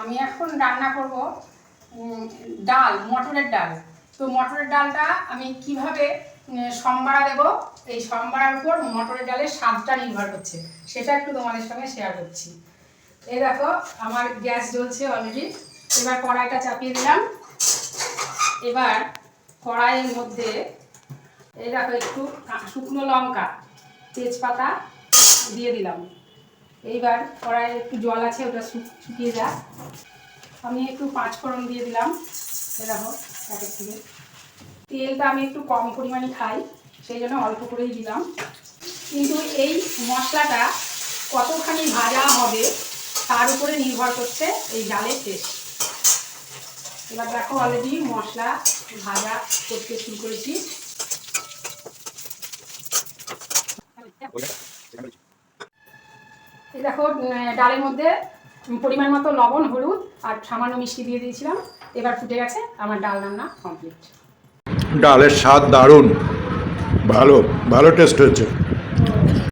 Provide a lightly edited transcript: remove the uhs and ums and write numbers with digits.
আমি এখন রান্না করব ডাল, মটরের ডাল। তো মটরের ডালটা আমি কিভাবে সম্বারা দেব, এই সম্বারার উপর মটরের ডালের স্বাদটা নির্ভর করছে, সেটা একটু তোমাদের সঙ্গে শেয়ার করছি। এই দেখো আমার গ্যাস জ্বলছে অলরেডি। এবার কড়াইটা চাপিয়ে দিলাম। এবার কড়াইয়ের মধ্যে এই দেখো একটু শুকনো লঙ্কা, তেজপাতা দিয়ে দিলাম। এইবার কড়াইয়ে একটু জল আছে, ওটা শুকিয়ে যাক। আমি একটু পাঁচফোড়ন দিয়ে দিলাম। দেখো প্যাকেট থেকে তেলটা আমি একটু কম পরিমাণে খাই, সেই জন্য অল্প করেই দিলাম। কিন্তু এই মশলাটা কতখানি ভাজা হবে তার উপরে নির্ভর করছে এই ডালের টেস্ট। এবার দেখো অলরেডি মশলা ভাজা করতে শুরু করেছি। এই দেখো ডালের মধ্যে পরিমাণ মতো লবণ, হলুদ আর সামান্য মিষ্টি দিয়ে দিয়েছিলাম। এবার ফুটে গেছে, আমার ডাল রান্না কমপ্লিট। ডালের স্বাদ দারুণ, ভালো ভালো টেস্ট হয়েছে।